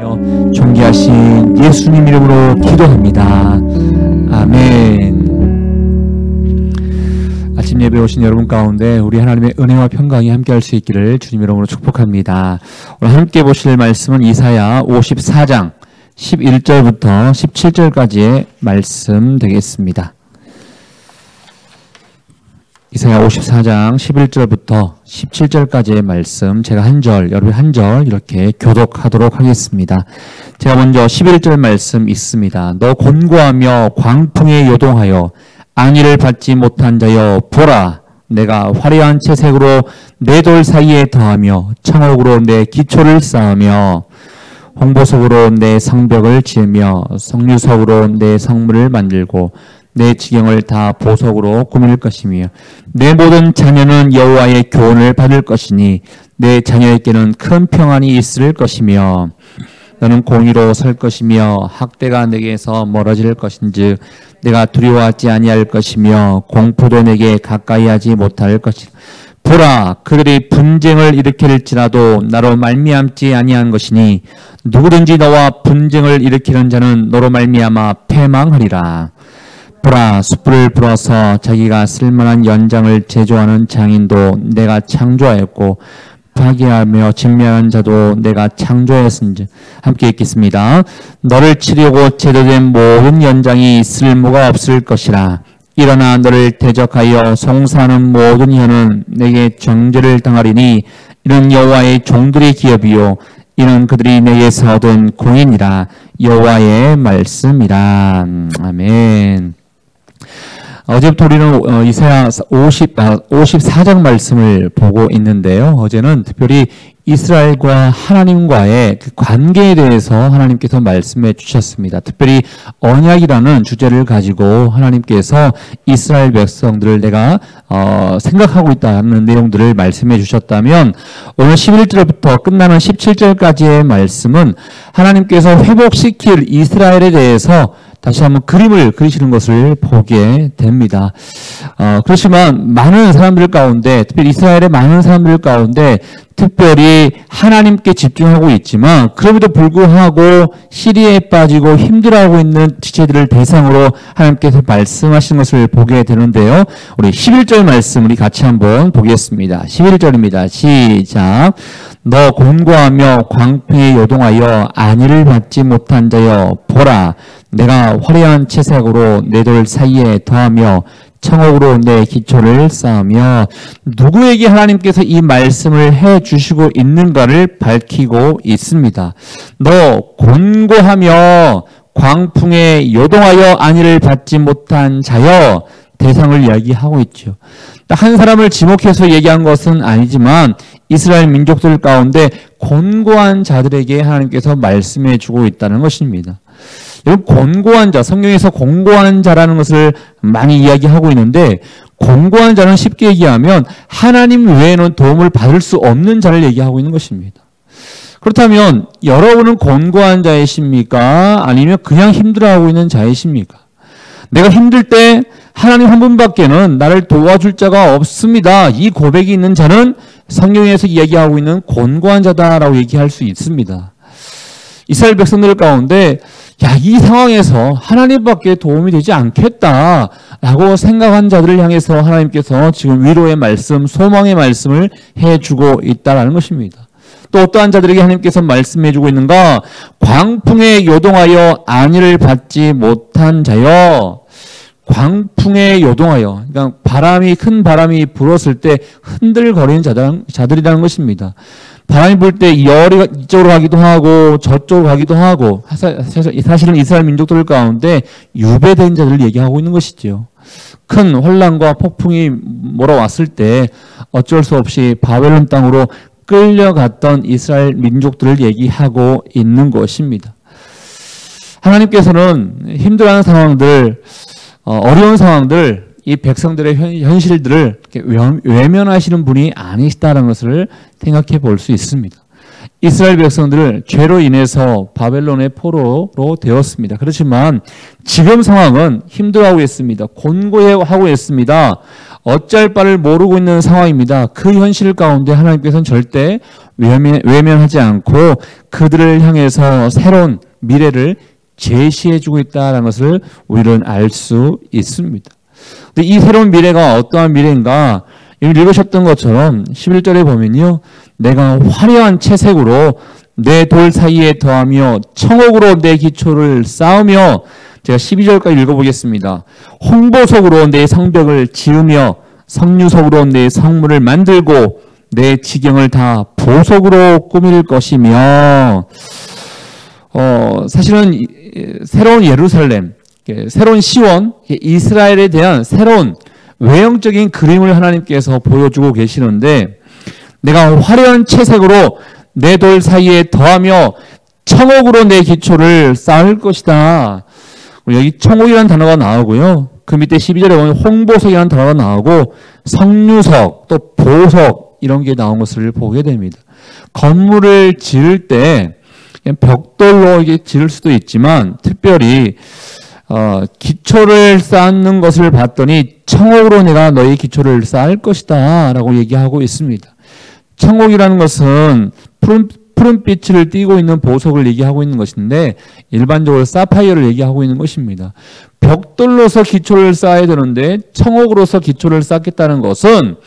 하며 존귀하신 예수님 이름으로 기도합니다. 아멘. 아침 예배 오신 여러분 가운데 우리 하나님의 은혜와 평강이 함께할 수 있기를 주님 이름으로 축복합니다. 오늘 함께 보실 말씀은 이사야 54장 11절부터 17절까지의 말씀 되겠습니다. 이사야 54장 11절부터 17절까지의 말씀, 제가 한 절, 여러분 한 절 이렇게 교독하도록 하겠습니다. 제가 먼저 11절 말씀 있습니다. 너 곤고하며 광풍에 요동하여 안위를 받지 못한 자여 보라, 내가 화려한 채색으로 내 돌 사이에 더하며 청옥으로 내 기초를 쌓으며 홍보석으로 내 성벽을 지으며 석류석으로 내 성문을 만들고 내 지경을 다 보석으로 꾸밀 것이며 내 모든 자녀는 여호와의 교훈을 받을 것이니 내 자녀에게는 큰 평안이 있을 것이며 너는 공의로 설 것이며 학대가 내게서 멀어질 것인즉 내가 두려워하지 아니할 것이며 공포도 내게 가까이 하지 못할 것이라. 보라, 그들이 분쟁을 일으킬지라도 나로 말미암지 아니한 것이니 누구든지 너와 분쟁을 일으키는 자는 너로 말미암아 패망하리라. 보라, 숯불을 불어서 자기가 쓸만한 연장을 제조하는 장인도 내가 창조하였고 파괴하며 진멸하는 자도 내가 창조하였은지. 함께 읽겠습니다. 너를 치려고 제도된 모든 연장이 쓸모가 없을 것이라. 일어나 너를 대적하여 송사하는 모든 혀는 내게 정죄를 당하리니 이는 여호와의 종들의 기업이요 이는 그들이 내게서 얻은 공인이라. 여호와의 말씀이라. 아멘. 어제부터 우리는 이사야 54장 말씀을 보고 있는데요. 어제는 특별히 이스라엘과 하나님과의 그 관계에 대해서 하나님께서 말씀해 주셨습니다. 특별히 언약이라는 주제를 가지고 하나님께서 이스라엘 백성들을 내가 생각하고 있다는 내용들을 말씀해 주셨다면, 오늘 11절부터 끝나는 17절까지의 말씀은 하나님께서 회복시킬 이스라엘에 대해서 다시 한번 그림을 그리시는 것을 보게 됩니다. 그렇지만 많은 사람들 가운데, 특별히 이스라엘의 많은 사람들 가운데 특별히 하나님께 집중하고 있지만 그럼에도 불구하고 시리에 빠지고 힘들어하고 있는 지체들을 대상으로 하나님께서 말씀하시는 것을 보게 되는데요. 우리 11절 말씀 우리 같이 한번 보겠습니다. 11절입니다. 시작. 너 곤고하며 광풍에 요동하여 안위를 받지 못한 자여 보라, 내가 화려한 채색으로 내 돌 사이에 더하며 청옥으로 내 기초를 쌓으며. 누구에게 하나님께서 이 말씀을 해주시고 있는가를 밝히고 있습니다. 너 곤고하며 광풍에 요동하여 안위를 받지 못한 자여, 대상을 이야기하고 있죠. 한 사람을 지목해서 얘기한 것은 아니지만 이스라엘 민족들 가운데 곤고한 자들에게 하나님께서 말씀해 주고 있다는 것입니다. 곤고한 자, 성경에서 곤고한 자라는 것을 많이 이야기하고 있는데, 곤고한 자는 쉽게 얘기하면 하나님 외에는 도움을 받을 수 없는 자를 얘기하고 있는 것입니다. 그렇다면 여러분은 곤고한 자이십니까? 아니면 그냥 힘들어하고 있는 자이십니까? 내가 힘들 때 하나님 한 분밖에는 나를 도와줄 자가 없습니다. 이 고백이 있는 자는 성경에서 이야기하고 있는 곤고한 자다라고 얘기할 수 있습니다. 이스라엘 백성들 가운데 이 상황에서 하나님밖에 도움이 되지 않겠다라고 생각한 자들을 향해서 하나님께서 지금 위로의 말씀, 소망의 말씀을 해주고 있다는 것입니다. 또 어떠한 자들에게 하나님께서 말씀해주고 있는가? 광풍에 요동하여 안위를 받지 못한 자여. 광풍에 요동하여, 그러니까 큰 바람이 불었을 때 흔들거리는 자들이라는 것입니다. 바람이 불 때 열이 이쪽으로 가기도 하고 저쪽으로 가기도 하고, 사실은 이스라엘 민족들 가운데 유배된 자들을 얘기하고 있는 것이죠. 큰 혼란과 폭풍이 몰아왔을 때 어쩔 수 없이 바벨론 땅으로 끌려갔던 이스라엘 민족들을 얘기하고 있는 것입니다. 하나님께서는 힘들어하는 상황들, 어려운 상황들, 이 백성들의 현실들을 이렇게 외면하시는 분이 아니시다라는 것을 생각해 볼 수 있습니다. 이스라엘 백성들을 죄로 인해서 바벨론의 포로로 되었습니다. 그렇지만 지금 상황은 힘들어하고 있습니다. 곤고해하고 있습니다. 어쩔 바를 모르고 있는 상황입니다. 그 현실 가운데 하나님께서는 절대 외면하지 않고 그들을 향해서 새로운 미래를 제시해주고 있다는 것을 우리는 알 수 있습니다. 근데 이 새로운 미래가 어떠한 미래인가? 이미 읽으셨던 것처럼 11절에 보면요. 내가 화려한 채색으로 내 돌 사이에 더하며 청옥으로 내 기초를 쌓으며, 제가 12절까지 읽어보겠습니다. 홍보석으로 내 성벽을 지으며 석류석으로 내 성문을 만들고 내 지경을 다 보석으로 꾸밀 것이며, 사실은 새로운 예루살렘, 새로운 시온, 이스라엘에 대한 새로운 외형적인 그림을 하나님께서 보여주고 계시는데, 내가 화려한 채색으로 내 돌 사이에 더하며 청옥으로 내 기초를 쌓을 것이다. 여기 청옥이라는 단어가 나오고요. 그 밑에 12절에 보면 홍보석이라는 단어가 나오고 석류석, 또 보석 이런 게 나온 것을 보게 됩니다. 건물을 지을 때 그냥 벽돌로 이게 지을 수도 있지만 특별히 기초를 쌓는 것을 봤더니 청옥으로 내가 너희 기초를 쌓을 것이다 라고 얘기하고 있습니다. 청옥이라는 것은 푸른빛을 띠고 있는 보석을 얘기하고 있는 것인데 일반적으로 사파이어를 얘기하고 있는 것입니다. 벽돌로서 기초를 쌓아야 되는데 청옥으로서 기초를 쌓겠다는 것은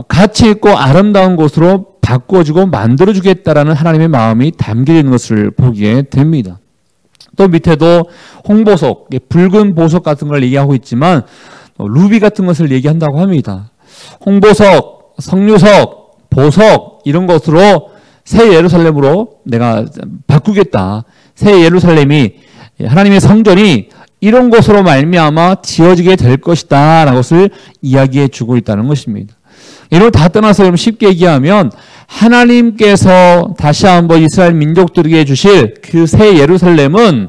가치 있고 아름다운 곳으로 바꿔주고 만들어주겠다라는 하나님의 마음이 담겨 있는 것을 보게 됩니다. 또 밑에도 홍보석, 붉은 보석 같은 걸 얘기하고 있지만 루비 같은 것을 얘기한다고 합니다. 홍보석, 석류석, 보석 이런 것으로 새 예루살렘으로 내가 바꾸겠다. 새 예루살렘이, 하나님의 성전이 이런 곳으로 말미암아 지어지게 될 것이다 라는 것을 이야기해 주고 있다는 것입니다. 이걸 다 떠나서 쉽게 얘기하면 하나님께서 다시 한번 이스라엘 민족들에게 주실 그 새 예루살렘은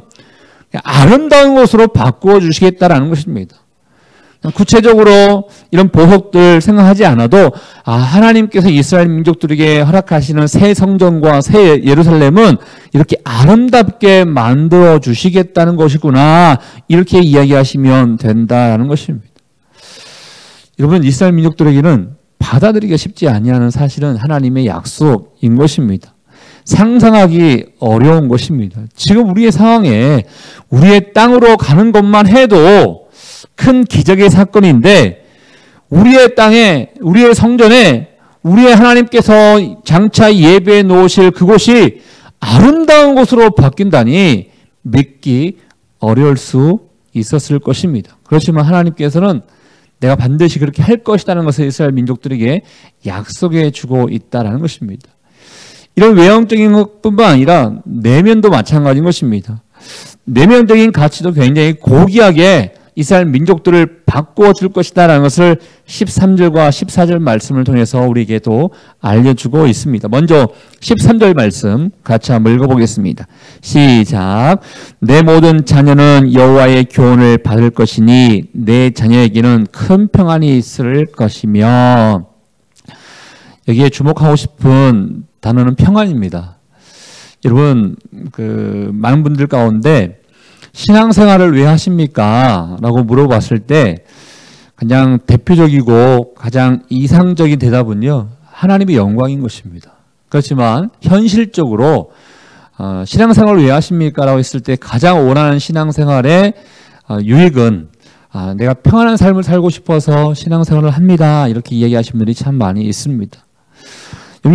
아름다운 곳으로 바꾸어 주시겠다라는 것입니다. 구체적으로 이런 보석들 생각하지 않아도 하나님께서 이스라엘 민족들에게 허락하시는 새 성전과 새 예루살렘은 이렇게 아름답게 만들어 주시겠다는 것이구나, 이렇게 이야기하시면 된다는 것입니다. 여러분, 이스라엘 민족들에게는 받아들이기가 쉽지 아니하는 사실은 하나님의 약속인 것입니다. 상상하기 어려운 것입니다. 지금 우리의 상황에 우리의 땅으로 가는 것만 해도 큰 기적의 사건인데, 우리의 땅에, 우리의 성전에 우리의 하나님께서 장차 예배해 놓으실 그곳이 아름다운 곳으로 바뀐다니 믿기 어려울 수 있었을 것입니다. 그렇지만 하나님께서는 내가 반드시 그렇게 할 것이라는 것을 이스라엘 민족들에게 약속해 주고 있다는 것입니다. 이런 외형적인 것뿐만 아니라 내면도 마찬가지인 것입니다. 내면적인 가치도 굉장히 고귀하게 이스라엘 민족들을 바꾸어 줄 것이다라는 것을 13절과 14절 말씀을 통해서 우리에게도 알려주고 있습니다. 먼저 13절 말씀 같이 한번 읽어보겠습니다. 시작. 내 모든 자녀는 여호와의 교훈을 받을 것이니 내 자녀에게는 큰 평안이 있을 것이며, 여기에 주목하고 싶은 단어는 평안입니다. 여러분, 많은 분들 가운데 신앙생활을 왜 하십니까? 라고 물어봤을 때 그냥 대표적이고 가장 이상적인 대답은요, 하나님의 영광인 것입니다. 그렇지만 현실적으로 신앙생활을 왜 하십니까? 라고 했을 때 가장 원하는 신앙생활의 유익은 내가 평안한 삶을 살고 싶어서 신앙생활을 합니다, 이렇게 이야기하시는 분들이 참 많이 있습니다.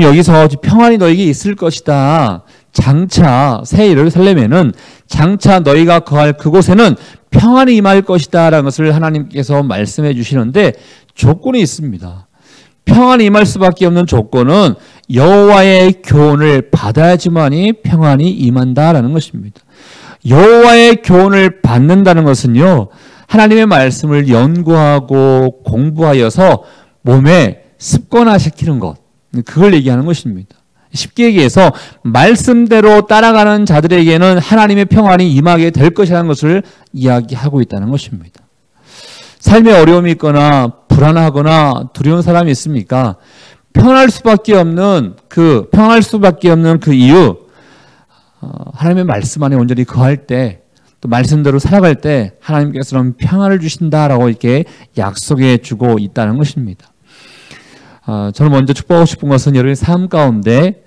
여기서 평안이 너에게 있을 것이다, 장차 새 예루살렘에는, 장차 너희가 거할 그곳에는 평안이 임할 것이다 라는 것을 하나님께서 말씀해 주시는데 조건이 있습니다. 평안이 임할 수밖에 없는 조건은 여호와의 교훈을 받아야지만이 평안이 임한다라는 것입니다. 여호와의 교훈을 받는다는 것은요, 하나님의 말씀을 연구하고 공부하여서 몸에 습관화시키는 것, 그걸 얘기하는 것입니다. 쉽게 얘기해서 말씀대로 따라가는 자들에게는 하나님의 평안이 임하게 될 것이라는 것을 이야기하고 있다는 것입니다. 삶에 어려움이 있거나 불안하거나 두려운 사람이 있습니까? 평안할 수밖에 없는 그 이유, 하나님의 말씀 안에 온전히 거할 때, 또 말씀대로 살아갈 때 하나님께서는 평안을 주신다라고 이렇게 약속해 주고 있다는 것입니다. 저는 먼저 축복하고 싶은 것은 여러분의 삶 가운데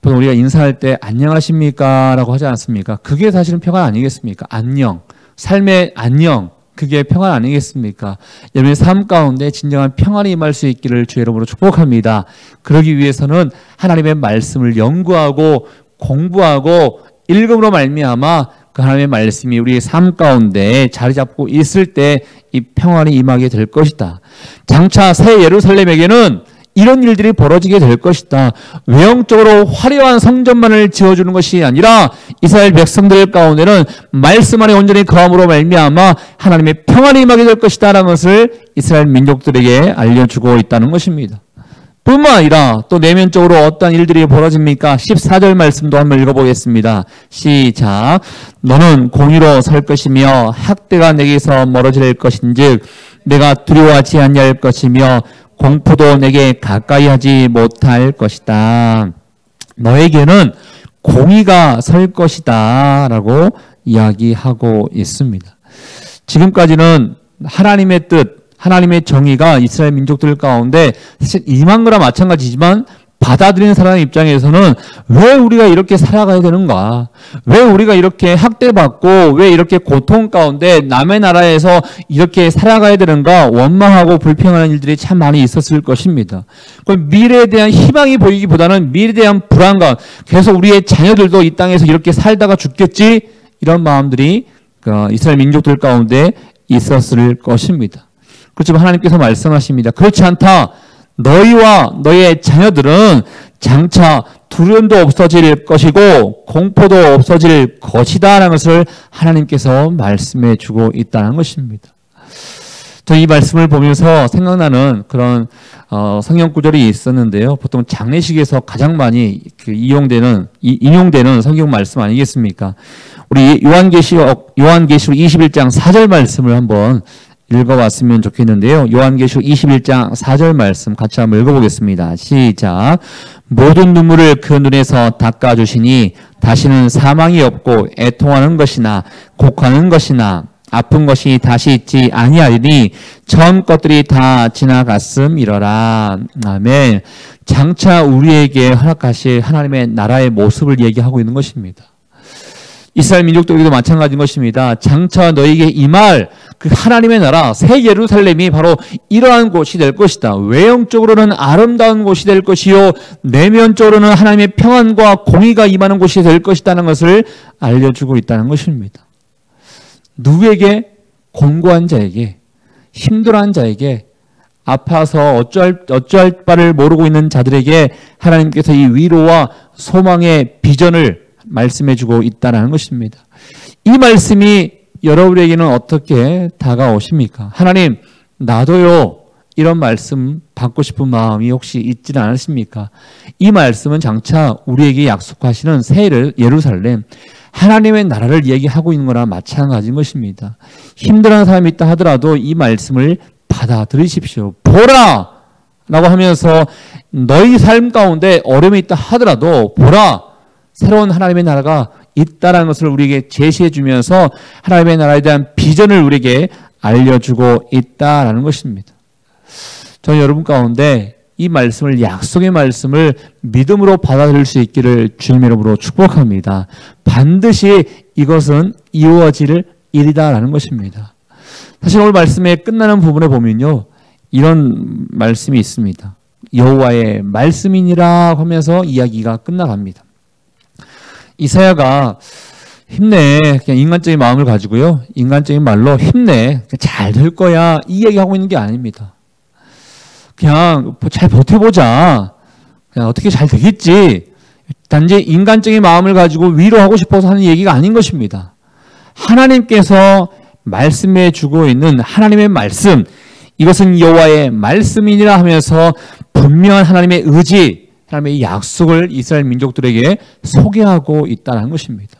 보통 우리가 인사할 때 안녕하십니까? 라고 하지 않습니까? 그게 사실은 평안 아니겠습니까? 안녕. 삶의 안녕. 그게 평안 아니겠습니까? 여러분의 삶 가운데 진정한 평안이 임할 수 있기를 주의 이름으로 축복합니다. 그러기 위해서는 하나님의 말씀을 연구하고 공부하고 읽음으로 말미암아 그 하나님의 말씀이 우리의 삶 가운데 자리 잡고 있을 때 이 평안이 임하게 될 것이다. 장차 새 예루살렘에게는 이런 일들이 벌어지게 될 것이다. 외형적으로 화려한 성전만을 지어주는 것이 아니라 이스라엘 백성들 가운데는 말씀 안에 온전히 거함으로 말미암아 하나님의 평안이 임하게 될 것이다 라는 것을 이스라엘 민족들에게 알려주고 있다는 것입니다. 뿐만 아니라 또 내면적으로 어떤 일들이 벌어집니까? 14절 말씀도 한번 읽어보겠습니다. 시작. 너는 공의로 설 것이며 학대가 내게서 멀어질 것인즉 내가 두려워하지 아니할 것이며 공포도 내게 가까이 하지 못할 것이다. 너에게는 공의가 설 것이다 라고 이야기하고 있습니다. 지금까지는 하나님의 뜻, 하나님의 정의가 이스라엘 민족들 가운데 사실 임한 거나 마찬가지지만 받아들이는 사람의 입장에서는 왜 우리가 이렇게 살아가야 되는가? 왜 우리가 이렇게 학대받고 왜 이렇게 고통 가운데 남의 나라에서 이렇게 살아가야 되는가? 원망하고 불평하는 일들이 참 많이 있었을 것입니다. 미래에 대한 희망이 보이기보다는 미래에 대한 불안감, 계속 우리의 자녀들도 이 땅에서 이렇게 살다가 죽겠지? 이런 마음들이 이스라엘 민족들 가운데 있었을 것입니다. 그렇지만 하나님께서 말씀하십니다. 그렇지 않다. 너희와 너희의 자녀들은 장차 두려움도 없어질 것이고 공포도 없어질 것이다 라는 것을 하나님께서 말씀해 주고 있다는 것입니다. 저 이 말씀을 보면서 생각나는 그런 성경 구절이 있었는데요. 보통 장례식에서 가장 많이 인용되는 성경 말씀 아니겠습니까? 우리 요한계시록 21장 4절 말씀을 한번 읽어봤으면 좋겠는데요. 요한계시록 21장 4절 말씀 같이 한번 읽어보겠습니다. 시작. 모든 눈물을 그 눈에서 닦아주시니 다시는 사망이 없고 애통하는 것이나 곡하는 것이나 아픈 것이 다시 있지 아니하리니 전 것들이 다 지나갔음이러라. 아멘. 장차 우리에게 허락하실 하나님의 나라의 모습을 얘기하고 있는 것입니다. 이스라엘 민족들에게도 마찬가지인 것입니다. 장차 너에게 임할 그 하나님의 나라 새 예루살렘이 바로 이러한 곳이 될 것이다. 외형적으로는 아름다운 곳이 될 것이요 내면적으로는 하나님의 평안과 공의가 임하는 곳이 될 것이라는 것을 알려주고 있다는 것입니다. 누구에게? 곤고한 자에게, 힘들어한 자에게, 아파서 어찌할 바를 모르고 있는 자들에게 하나님께서 이 위로와 소망의 비전을 말씀해주고 있다는 것입니다. 이 말씀이 여러분에게는 어떻게 다가오십니까? 하나님, 나도요 이런 말씀 받고 싶은 마음이 혹시 있지는 않으십니까? 이 말씀은 장차 우리에게 약속하시는 새 예루살렘, 하나님의 나라를 얘기하고 있는 거나 마찬가지인 것입니다. 힘들어하는 사람이 있다 하더라도 이 말씀을 받아들이십시오. 보라! 라고 하면서 너희 삶 가운데 어려움이 있다 하더라도 보라! 새로운 하나님의 나라가 있다는 것을 우리에게 제시해 주면서 하나님의 나라에 대한 비전을 우리에게 알려주고 있다는 것입니다. 저는 여러분 가운데 이 말씀을, 약속의 말씀을 믿음으로 받아들일 수 있기를 주님 이름으로 축복합니다. 반드시 이것은 이루어질 일이다라는 것입니다. 사실 오늘 말씀의 끝나는 부분에 보면요, 이런 말씀이 있습니다. 여호와의 말씀이니라 하면서 이야기가 끝나갑니다. 이사야가 힘내, 그냥 인간적인 마음을 가지고요, 인간적인 말로 힘내, 잘 될 거야, 이 얘기하고 있는 게 아닙니다. 그냥 잘 버텨보자, 그냥 어떻게 잘 되겠지, 단지 인간적인 마음을 가지고 위로하고 싶어서 하는 얘기가 아닌 것입니다. 하나님께서 말씀해 주고 있는 하나님의 말씀, 이것은 여호와의 말씀이니라 하면서 분명한 하나님의 의지, 하나님의 약속을 이스라엘 민족들에게 소개하고 있다는 것입니다.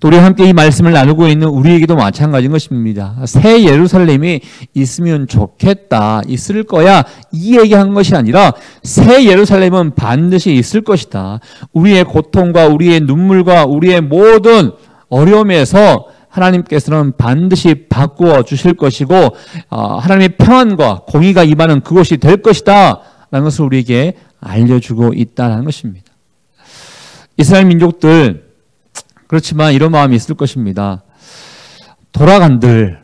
또 우리 함께 이 말씀을 나누고 있는 우리에게도 마찬가지인 것입니다. 새 예루살렘이 있으면 좋겠다, 있을 거야, 이 얘기한 것이 아니라 새 예루살렘은 반드시 있을 것이다. 우리의 고통과 우리의 눈물과 우리의 모든 어려움에서 하나님께서는 반드시 바꾸어 주실 것이고 하나님의 평안과 공의가 임하는 그곳이 될 것이다 라는 것을 우리에게 알려주고 있다는 것입니다. 이스라엘 민족들, 그렇지만 이런 마음이 있을 것입니다. 돌아간들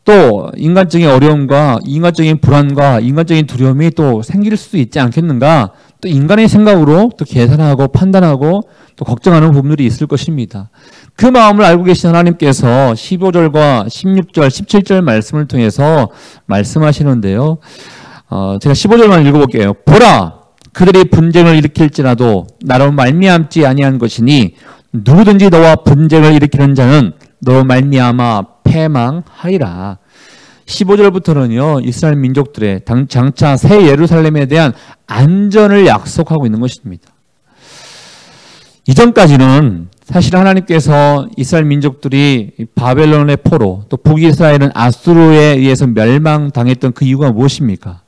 또 인간적인 어려움과 인간적인 불안과 인간적인 두려움이 또 생길 수도 있지 않겠는가, 또 인간의 생각으로 또 계산하고 판단하고 또 걱정하는 부분들이 있을 것입니다. 그 마음을 알고 계신 하나님께서 15절과 16절, 17절 말씀을 통해서 말씀하시는데요. 제가 15절만 읽어볼게요. 보라, 그들이 분쟁을 일으킬지라도 나로 말미암지 아니한 것이니 누구든지 너와 분쟁을 일으키는 자는 너로 말미암아 패망하리라. 15절부터는요, 이스라엘 민족들의 장차 새 예루살렘에 대한 안전을 약속하고 있는 것입니다. 이전까지는 사실 하나님께서 이스라엘 민족들이 바벨론의 포로, 또 북이스라엘은 아수르에 의해서 멸망당했던 그 이유가 무엇입니까?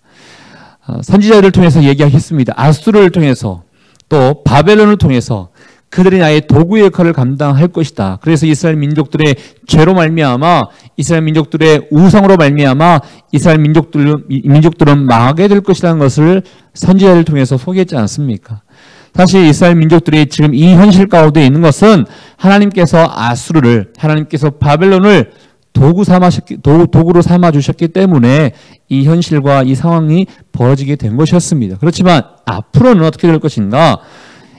선지자들을 통해서 얘기하겠습니다. 아수르를 통해서 또 바벨론을 통해서 그들이 나의 도구 역할을 감당할 것이다. 그래서 이스라엘 민족들의 죄로 말미암아, 이스라엘 민족들의 우상으로 말미암아 이스라엘 민족들은 망하게 될 것이라는 것을 선지자를 통해서 소개했지 않습니까? 사실 이스라엘 민족들이 지금 이 현실 가운데 있는 것은 하나님께서 아수르를, 하나님께서 바벨론을 도구로 삼아 주셨기 때문에 이 현실과 이 상황이 벌어지게 된 것이었습니다. 그렇지만 앞으로는 어떻게 될 것인가?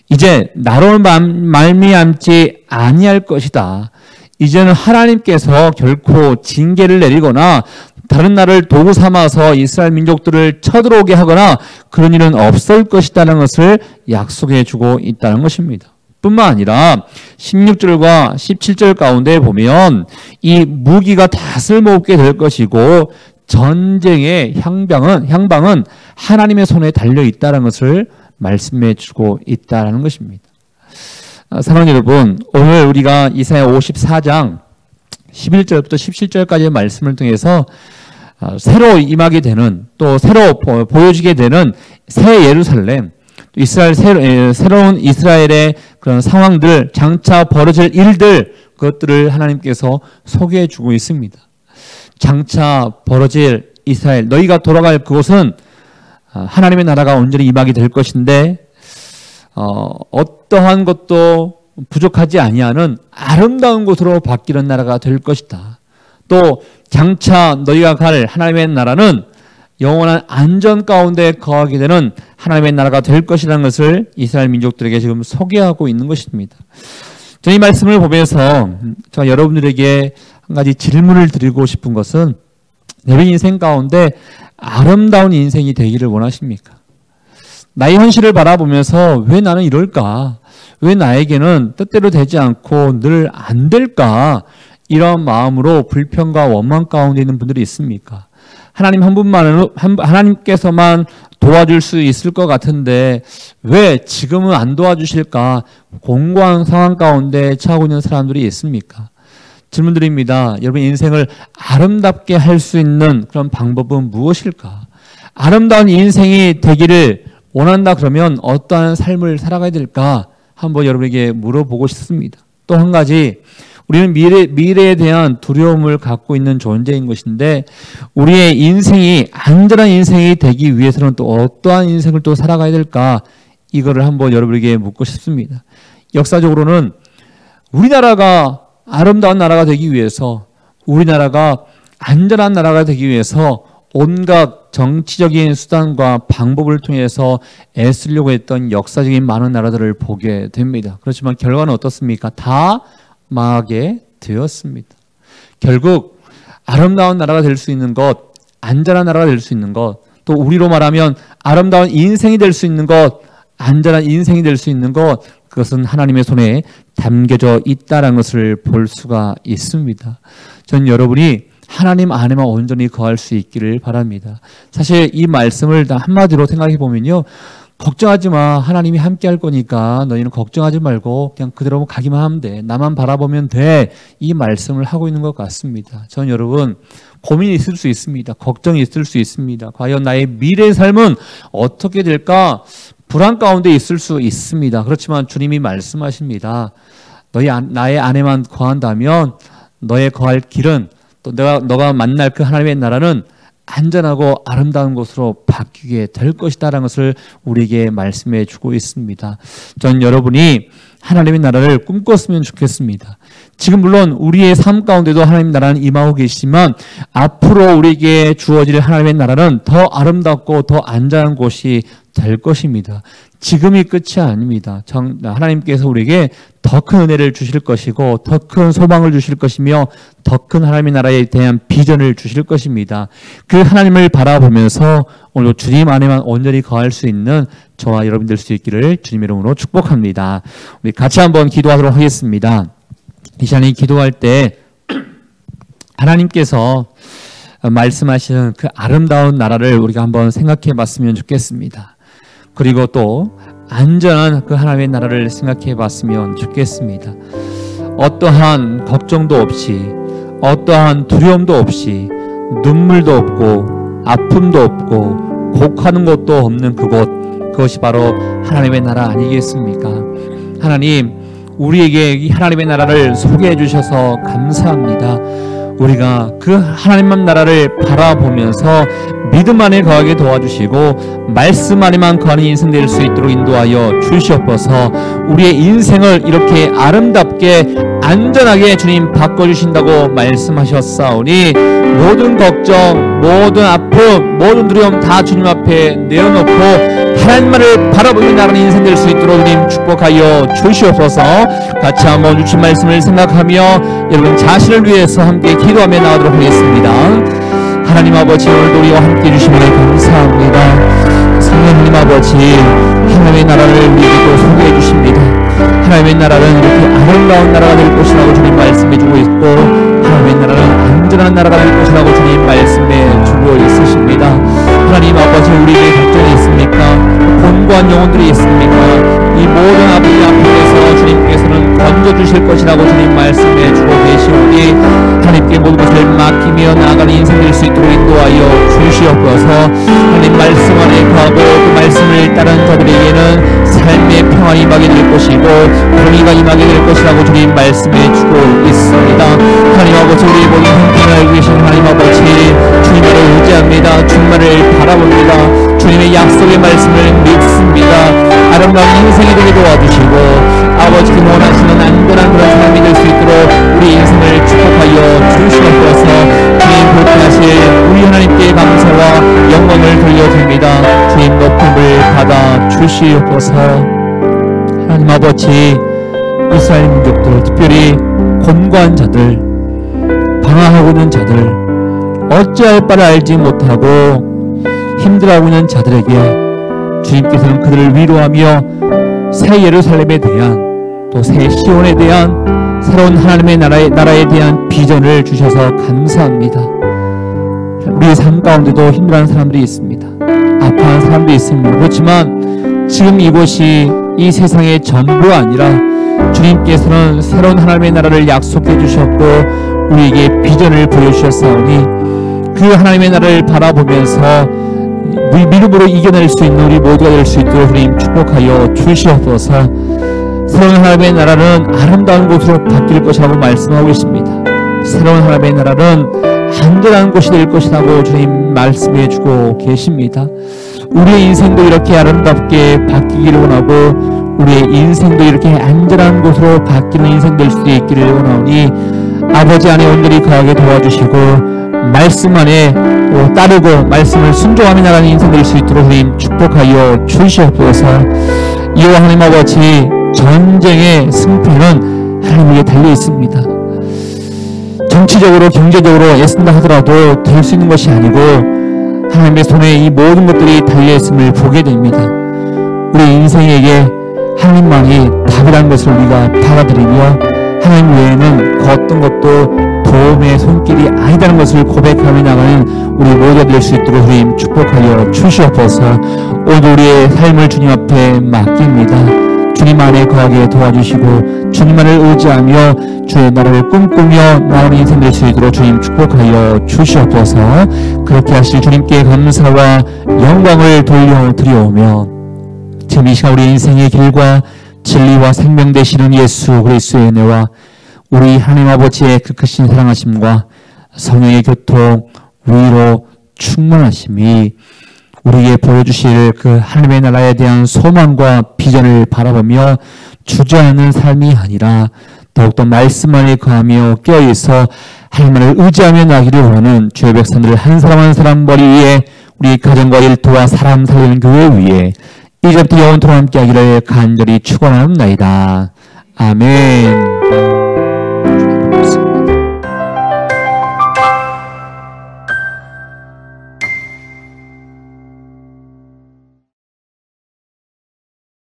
이제 나로 말미암지 아니할 것이다. 이제는 하나님께서 결코 징계를 내리거나 다른 나라를 도구 삼아서 이스라엘 민족들을 쳐들어오게 하거나 그런 일은 없을 것이라는 것을 약속해 주고 있다는 것입니다. 뿐만 아니라 16절과 17절 가운데 보면 이 무기가 다 쓸모없게 될 것이고 전쟁의 향방은 하나님의 손에 달려 있다는 것을 말씀해 주고 있다는 것입니다. 사랑하는 여러분, 오늘 우리가 이사야 54장 11절부터 17절까지의 말씀을 통해서 새로 임하게 되는, 또 새로 보여지게 되는 새 예루살렘, 새로운 이스라엘의 그런 상황들, 장차 벌어질 일들, 그것들을 하나님께서 소개해 주고 있습니다. 장차 벌어질 이스라엘, 너희가 돌아갈 그곳은 하나님의 나라가 온전히 임하게 될 것인데 어떠한 것도 부족하지 아니하는 아름다운 곳으로 바뀌는 나라가 될 것이다. 또 장차 너희가 갈 하나님의 나라는 영원한 안전 가운데 거하게 되는 하나님의 나라가 될 것이라는 것을 이스라엘 민족들에게 지금 소개하고 있는 것입니다. 저는 이 말씀을 보면서 제가 여러분들에게 한 가지 질문을 드리고 싶은 것은, 여러분 인생 가운데 아름다운 인생이 되기를 원하십니까? 나의 현실을 바라보면서 왜 나는 이럴까? 왜 나에게는 뜻대로 되지 않고 늘 안 될까? 이런 마음으로 불평과 원망 가운데 있는 분들이 있습니까? 하나님 하나님께서만 도와줄 수 있을 것 같은데 왜 지금은 안 도와주실까? 공고한 상황 가운데 처하고 있는 사람들이 있습니까? 질문 드립니다. 여러분 인생을 아름답게 할 수 있는 그런 방법은 무엇일까? 아름다운 인생이 되기를 원한다 그러면 어떠한 삶을 살아가야 될까? 한번 여러분에게 물어보고 싶습니다. 또 한 가지, 우리는 미래에 대한 두려움을 갖고 있는 존재인 것인데 우리의 인생이 안전한 인생이 되기 위해서는 또 어떠한 인생을 또 살아가야 될까? 이거를 한번 여러분에게 묻고 싶습니다. 역사적으로는 우리나라가 아름다운 나라가 되기 위해서, 우리나라가 안전한 나라가 되기 위해서 온갖 정치적인 수단과 방법을 통해서 애쓰려고 했던 역사적인 많은 나라들을 보게 됩니다. 그렇지만 결과는 어떻습니까? 다 망하게 되었습니다. 결국 아름다운 나라가 될 수 있는 것, 안전한 나라가 될 수 있는 것, 또 우리로 말하면 아름다운 인생이 될 수 있는 것, 안전한 인생이 될 수 있는 것, 그것은 하나님의 손에 담겨져 있다는 것을 볼 수가 있습니다. 전 여러분이 하나님 안에만 온전히 거할 수 있기를 바랍니다. 사실 이 말씀을 한마디로 생각해 보면요, 걱정하지 마. 하나님이 함께 할 거니까 너희는 걱정하지 말고 그냥 그대로 가기만 하면 돼. 나만 바라보면 돼. 이 말씀을 하고 있는 것 같습니다. 저는 여러분 고민이 있을 수 있습니다. 걱정이 있을 수 있습니다. 과연 나의 미래의 삶은 어떻게 될까? 불안 가운데 있을 수 있습니다. 그렇지만 주님이 말씀하십니다. 나의 안에만 거한다면 너의 거할 길은 또 너가 만날 그 하나님의 나라는 안전하고 아름다운 곳으로 바뀌게 될 것이다라는 것을 우리에게 말씀해 주고 있습니다. 전 여러분이 하나님의 나라를 꿈꿨으면 좋겠습니다. 지금 물론 우리의 삶 가운데도 하나님의 나라는 임하고 계시지만 앞으로 우리에게 주어질 하나님의 나라는 더 아름답고 더 안전한 곳이 될 것입니다. 지금이 끝이 아닙니다. 하나님께서 우리에게 더 큰 은혜를 주실 것이고 더 큰 소망을 주실 것이며 더 큰 하나님의 나라에 대한 비전을 주실 것입니다. 그 하나님을 바라보면서 오늘 주님 안에만 온전히 거할 수 있는 저와 여러분 될 수 있기를 주님의 이름으로 축복합니다. 우리 같이 한번 기도하도록 하겠습니다. 이 시간에 기도할 때 하나님께서 말씀하시는 그 아름다운 나라를 우리가 한번 생각해 봤으면 좋겠습니다. 그리고 또 안전한 그 하나님의 나라를 생각해 봤으면 좋겠습니다. 어떠한 걱정도 없이 어떠한 두려움도 없이 눈물도 없고 아픔도 없고 곡하는 것도 없는 그곳, 그것이 바로 하나님의 나라 아니겠습니까? 하나님, 우리에게 이 하나님의 나라를 소개해 주셔서 감사합니다. 우리가 그 하나님만 나라를 바라보면서 믿음 안에 거하게 도와주시고 말씀 안에만 거하는 인생 될 수 있도록 인도하여 주시옵소서. 우리의 인생을 이렇게 아름답게 안전하게 주님 바꿔주신다고 말씀하셨사오니 모든 걱정, 모든 아픔, 모든 두려움 다 주님 앞에 내어놓고 하나님만을 바라보며 나가는 인생 될 수 있도록 주님 축복하여 주시옵소서. 같이 한번 주신 말씀을 생각하며 여러분 자신을 위해서 함께 기도하며 나가도록 하겠습니다. 하나님 아버지, 오늘도 우리와 함께 해주시면 감사합니다. 성령님 아버지, 하나님의 나라를 우리에게 소개해 주십니다. 하나님의 나라는 이렇게 아름다운 나라가 될 것이라고 주님 말씀해 주고 있고 하나님의 나라는 안전한 나라가 될 것이라고 주님 말씀해 주고 있으십니다. 하나님 아버지, 우리에게 걱정이 있습니까? 곤고한 영혼들이 있습니까? 이 모든 아버지 앞에서 주님께서는 건져주실 것이라고 주님 말씀해 주고 계시오니 하나님께 모든 것을 맡기며 나아가는 인생 될 수 있도록 인도하여 주시옵소서. 하나님 말씀 안에 거하고 그 말씀을 따르는 자들에게는 삶의 평안이 임하게 될 것이고 공의가 임하게 될 것이라고 주님 말씀해 주고 있습니다. 하나님 아버지, 우리 모든 형편을 알고 계신 하나님 아버지, 주님을 의지합니다. 주님만을 바라봅니다. 주님의 약속의 말씀을 믿습니다. 아름다운 인생이 되게 도와주시고 아버지께 원하시는 안전한 그런 삶이 될 수 있도록 우리 인생을 축복하여 주시옵소서. 주님 복하실 우리 하나님께 감사와 영광을 돌려드립니다. 주님 높임을 받아 주시옵소서. 하나님 아버지, 이스라엘 민족들, 특별히 곤고한 자들, 방황하고 있는 자들, 어찌할 바를 알지 못하고 힘들어하고 있는 자들에게 주님께서는 그들을 위로하며 새 예루살렘에 대한 또 새 시온에 대한 새로운 하나님의 나라에 대한 비전을 주셔서 감사합니다. 우리의 삶 가운데도 힘들어하는 사람들이 있습니다. 아파하는 사람들이 있습니다. 그렇지만 지금 이곳이 이 세상의 전부가 아니라 주님께서는 새로운 하나님의 나라를 약속해 주셨고 우리에게 비전을 보여주셨사오니 그 하나님의 나라를 바라보면서 믿음으로 이겨낼 수 있는 우리 모두가 될 수 있도록 주님 축복하여 주시옵소서. 새로운 하나님의 나라는 아름다운 곳으로 바뀔 것이라고 말씀하고 계십니다. 새로운 하나님의 나라는 안전한 곳이 될 것이라고 주님 말씀해 주고 계십니다. 우리의 인생도 이렇게 아름답게 바뀌기를 원하고 우리의 인생도 이렇게 안전한 곳으로 바뀌는 인생 될 수 있기를 원하오니 아버지 안에 온전히 거하게 도와주시고 말씀 안에 따르고 말씀을 순종하며 나가는 인생 될 수 있도록 주님 축복하여 주시옵소서. 이와 하나님 아버지, 전쟁의 승패는 하나님에게 달려 있습니다. 정치적으로 경제적으로 애쓴다 하더라도 될 수 있는 것이 아니고 하나님의 손에 이 모든 것들이 달려 있음을 보게 됩니다. 우리 인생에게 하나님만이 답이라는 것을 우리가 받아들이며 하나님 외에는 그 어떤 것도 도움의 손길이 아니다는 것을 고백하며 나가는 우리 모두가 될 수 있도록 주님 축복하여 주시옵소서. 오늘 우리의 삶을 주님 앞에 맡깁니다. 주님 안에 거하게 도와주시고 주님만을 의지하며 주의 나라를 꿈꾸며 나아가는 인생 될 수 있도록 주님 축복하여 주시옵소서. 그렇게 하실 주님께 감사와 영광을 돌려드리오며 지금 이 시간 우리 인생의 길과 진리와 생명 되시는 예수 그리스도의 은혜와 우리 하나님 아버지의 그 크신 사랑하심과 성령의 교통, 위로 충만하심이 우리에게 보여주실 그 하나님의 나라에 대한 소망과 비전을 바라보며 주저하는 삶이 아니라 더욱더 말씀 안에 거하며 깨어있어 하나님을 의지하며 나기를 원하는 주의 백성들을 한 사람 한 사람 머리 위에 우리 가정과 일터와 사람 살리는 교회 위에 이제부터 영원토록 함께 하기를 간절히 축원하옵나이다. 아멘.